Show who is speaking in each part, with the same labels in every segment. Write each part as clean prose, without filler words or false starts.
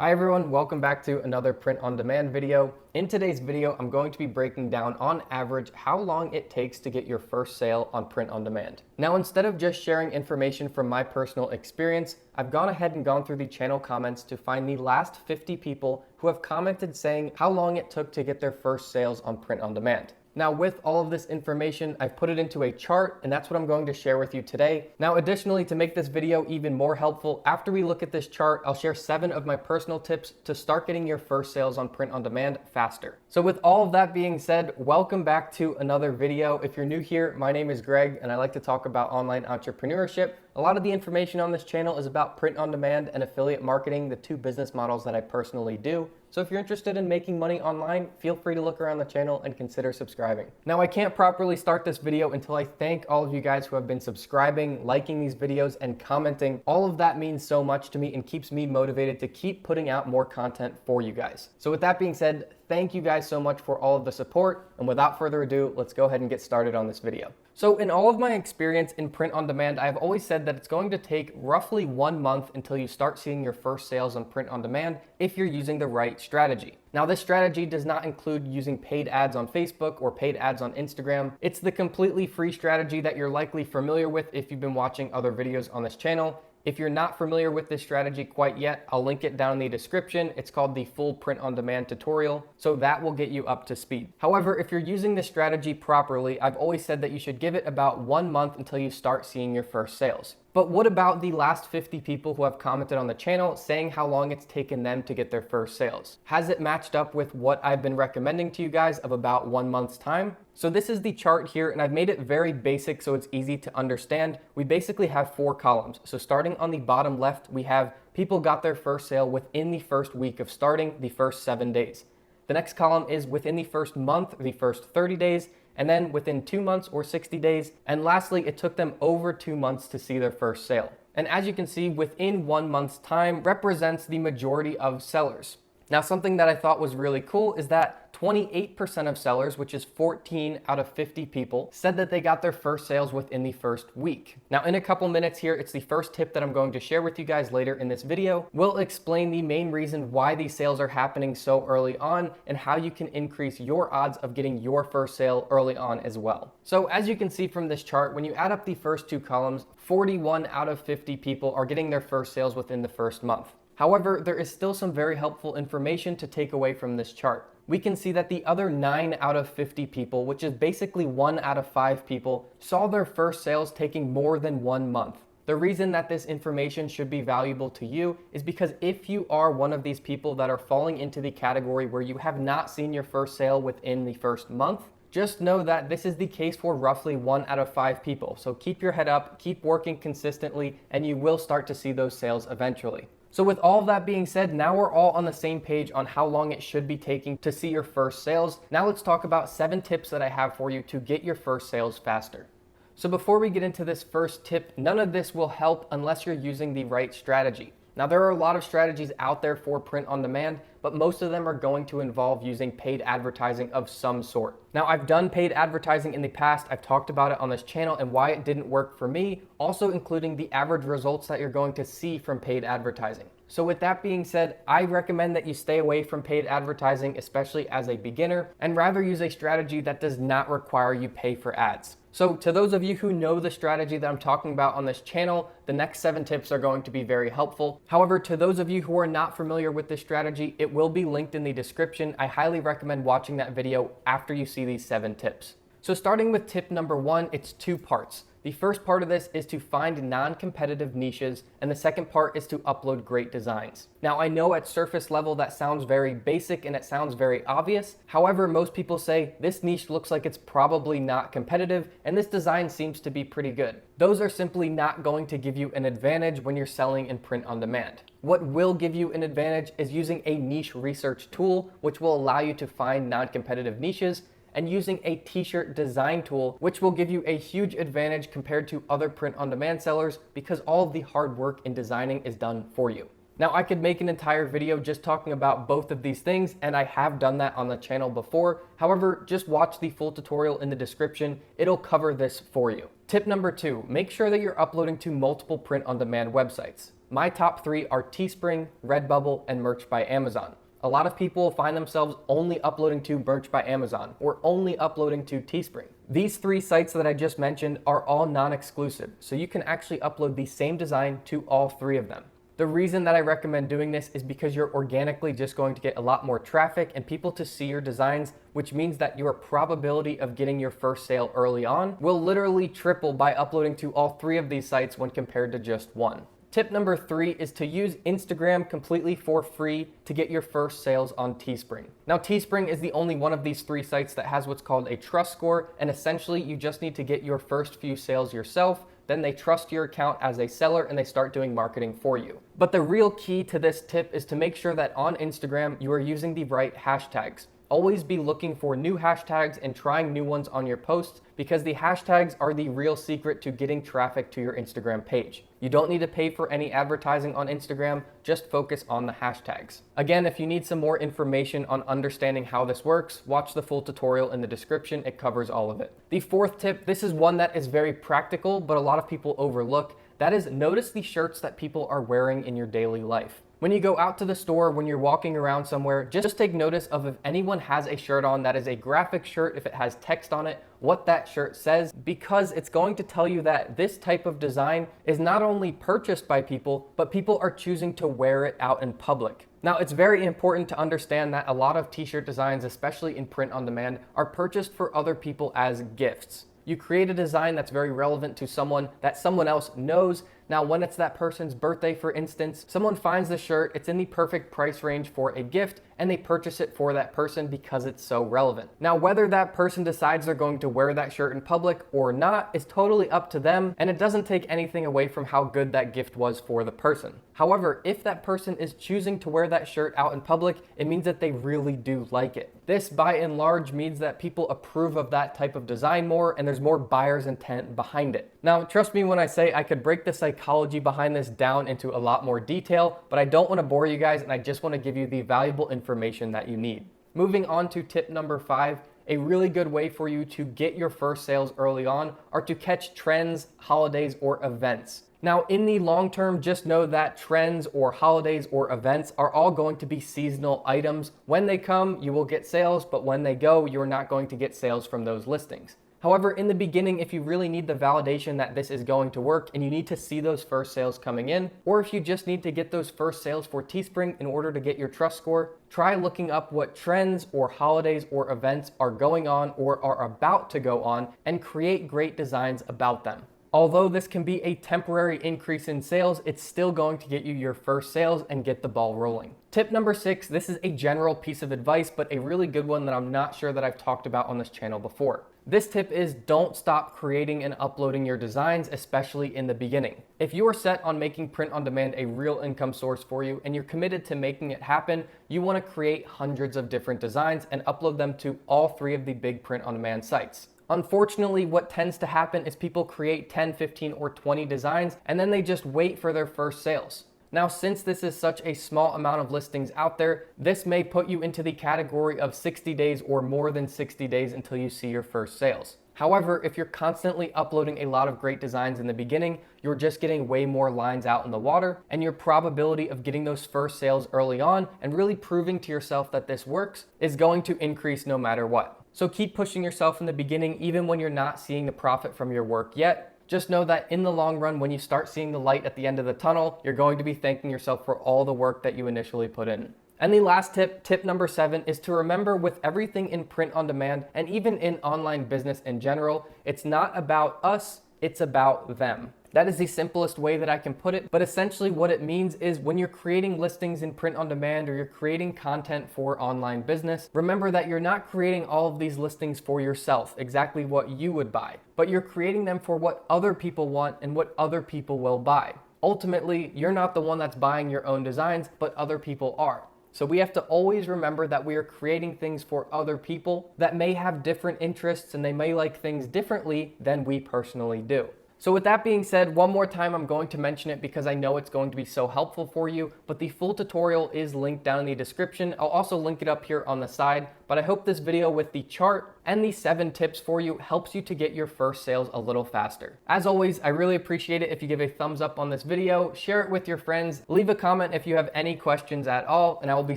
Speaker 1: Hi everyone, welcome back to another print on demand video. In today's video, I'm going to be breaking down on average how long it takes to get your first sale on print on demand. Now, instead of just sharing information from my personal experience, I've gone ahead and gone through the channel comments to find the last 50 people who have commented saying how long it took to get their first sales on print on demand. Now, with all of this information, I've put it into a chart, and that's what I'm going to share with you today. Now, additionally, to make this video even more helpful, after we look at this chart, I'll share 7 of my personal tips to start getting your first sales on print on demand faster. So with all of that being said, welcome back to another video. If you're new here, my name is Greg, and I like to talk about online entrepreneurship. A lot of the information on this channel is about print on demand and affiliate marketing, the 2 business models that I personally do. So if you're interested in making money online, feel free to look around the channel and consider subscribing. Now, I can't properly start this video until I thank all of you guys who have been subscribing, liking these videos, and commenting. All of that means so much to me and keeps me motivated to keep putting out more content for you guys. So with that being said, thank you guys so much for all of the support. And without further ado, let's go ahead and get started on this video. So in all of my experience in print on demand, I've always said that it's going to take roughly 1 month until you start seeing your first sales on print on demand if you're using the right strategy. Now, this strategy does not include using paid ads on Facebook or paid ads on Instagram. It's the completely free strategy that you're likely familiar with if you've been watching other videos on this channel. If you're not familiar with this strategy quite yet, I'll link it down in the description. It's called the full print on demand tutorial, so that will get you up to speed. However, if you're using this strategy properly, I've always said that you should give it about 1 month until you start seeing your first sales. But what about the last 50 people who have commented on the channel saying how long it's taken them to get their first sales? Has it matched up with what I've been recommending to you guys of about 1 month's time? So this is the chart here, and I've made it very basic so it's easy to understand. We basically have 4 columns. So starting on the bottom left, we have people got their first sale within the first week of starting, the first 7 days. The next column is within the first month, the first 30 days, and then within 2 months or 60 days. And lastly, it took them over 2 months to see their first sale. And as you can see, within 1 month's time represents the majority of sellers. Now, something that I thought was really cool is that 28% of sellers, which is 14 out of 50 people, said that they got their first sales within the first week. Now, in a couple minutes here, it's the first tip that I'm going to share with you guys later in this video. We'll explain the main reason why these sales are happening so early on and how you can increase your odds of getting your first sale early on as well. So as you can see from this chart, when you add up the first 2 columns, 41 out of 50 people are getting their first sales within the first month. However, there is still some very helpful information to take away from this chart. We can see that the other 9 out of 50 people, which is basically 1 out of 5 people, saw their first sales taking more than 1 month. The reason that this information should be valuable to you is because if you are one of these people that are falling into the category where you have not seen your first sale within the first month, just know that this is the case for roughly 1 out of 5 people. So keep your head up, keep working consistently, and you will start to see those sales eventually. So with all of that being said, now we're all on the same page on how long it should be taking to see your first sales. Now let's talk about 7 tips that I have for you to get your first sales faster. So before we get into this first tip, none of this will help unless you're using the right strategy. Now, there are a lot of strategies out there for print on demand, but most of them are going to involve using paid advertising of some sort. Now, I've done paid advertising in the past. I've talked about it on this channel and why it didn't work for me, also including the average results that you're going to see from paid advertising. So with that being said, I recommend that you stay away from paid advertising, especially as a beginner, and rather use a strategy that does not require you pay for ads. So to those of you who know the strategy that I'm talking about on this channel, the next 7 tips are going to be very helpful. However, to those of you who are not familiar with this strategy, it will be linked in the description. I highly recommend watching that video after you see these 7 tips. So starting with tip number 1, it's 2 parts. The first part of this is to find non-competitive niches, and the second part is to upload great designs. Now, I know at surface level that sounds very basic and it sounds very obvious. However, most people say this niche looks like it's probably not competitive and this design seems to be pretty good. Those are simply not going to give you an advantage when you're selling in print on demand. What will give you an advantage is using a niche research tool, which will allow you to find non-competitive niches, and using a t-shirt design tool, which will give you a huge advantage compared to other print on demand sellers because all of the hard work in designing is done for you. Now, I could make an entire video just talking about both of these things, and I have done that on the channel before. However, just watch the full tutorial in the description. It'll cover this for you. Tip number 2, make sure that you're uploading to multiple print-on-demand websites. My top 3 are Teespring, Redbubble, and Merch by Amazon. A lot of people find themselves only uploading to Merch by Amazon or only uploading to Teespring. These 3 sites that I just mentioned are all non-exclusive, so you can actually upload the same design to all 3 of them. The reason that I recommend doing this is because you're organically just going to get a lot more traffic and people to see your designs, which means that your probability of getting your first sale early on will literally triple by uploading to all 3 of these sites when compared to just one. Tip number 3 is to use Instagram completely for free to get your first sales on Teespring. Now, Teespring is the only one of these 3 sites that has what's called a trust score, and essentially you just need to get your first few sales yourself. Then they trust your account as a seller and they start doing marketing for you. But the real key to this tip is to make sure that on Instagram you are using the right hashtags. Always be looking for new hashtags and trying new ones on your posts, because the hashtags are the real secret to getting traffic to your Instagram page. You don't need to pay for any advertising on Instagram, just focus on the hashtags. Again, if you need some more information on understanding how this works, watch the full tutorial in the description, it covers all of it. The 4th tip, this is one that is very practical, but a lot of people overlook. That is, notice the shirts that people are wearing in your daily life. When you go out to the store, when you're walking around somewhere, just take notice of if anyone has a shirt on that is a graphic shirt, if it has text on it, what that shirt says, because it's going to tell you that this type of design is not only purchased by people, but people are choosing to wear it out in public. Now, it's very important to understand that a lot of t-shirt designs, especially in print on demand, are purchased for other people as gifts. You create a design that's very relevant to someone that someone else knows. Now, when it's that person's birthday, for instance, someone finds the shirt, it's in the perfect price range for a gift, and they purchase it for that person because it's so relevant. Now, whether that person decides they're going to wear that shirt in public or not is totally up to them, and it doesn't take anything away from how good that gift was for the person. However, if that person is choosing to wear that shirt out in public, it means that they really do like it. This, by and large, means that people approve of that type of design more, and there's more buyer's intent behind it. Now, trust me when I say I could break the psychology behind this down into a lot more detail, but I don't want to bore you guys, and I just want to give you the valuable information that you need. Moving on to tip number 5, a really good way for you to get your first sales early on are to catch trends, holidays, or events. Now, in the long term, just know that trends or holidays or events are all going to be seasonal items. When they come, you will get sales, but when they go, you're not going to get sales from those listings. However, in the beginning, if you really need the validation that this is going to work and you need to see those first sales coming in, or if you just need to get those first sales for Teespring in order to get your trust score, try looking up what trends or holidays or events are going on or are about to go on and create great designs about them. Although this can be a temporary increase in sales, it's still going to get you your first sales and get the ball rolling. Tip number 6, this is a general piece of advice, but a really good one that I'm not sure that I've talked about on this channel before. This tip is don't stop creating and uploading your designs, especially in the beginning. If you are set on making print on demand a real income source for you and you're committed to making it happen, you want to create hundreds of different designs and upload them to all 3 of the big print on demand sites. Unfortunately, what tends to happen is people create 10, 15, or 20 designs and then they just wait for their first sales. Now, since this is such a small amount of listings out there, this may put you into the category of 60 days or more than 60 days until you see your first sales. However, if you're constantly uploading a lot of great designs in the beginning, you're just getting way more lines out in the water, and your probability of getting those first sales early on and really proving to yourself that this works is going to increase no matter what. So keep pushing yourself in the beginning, even when you're not seeing the profit from your work yet. Just know that in the long run, when you start seeing the light at the end of the tunnel, you're going to be thanking yourself for all the work that you initially put in. And the last tip, tip number 7, is to remember with everything in print on demand and even in online business in general, it's not about us, it's about them. That is the simplest way that I can put it, but essentially what it means is when you're creating listings in print on demand or you're creating content for online business, remember that you're not creating all of these listings for yourself, exactly what you would buy, but you're creating them for what other people want and what other people will buy. Ultimately, you're not the one that's buying your own designs, but other people are. So we have to always remember that we are creating things for other people that may have different interests and they may like things differently than we personally do. So with that being said, one more time, I'm going to mention it because I know it's going to be so helpful for you, but the full tutorial is linked down in the description. I'll also link it up here on the side, but I hope this video with the chart and the 7 tips for you helps you to get your first sales a little faster. As always, I really appreciate it if you give a thumbs up on this video, share it with your friends, leave a comment if you have any questions at all, and I will be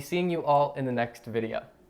Speaker 1: seeing you all in the next video.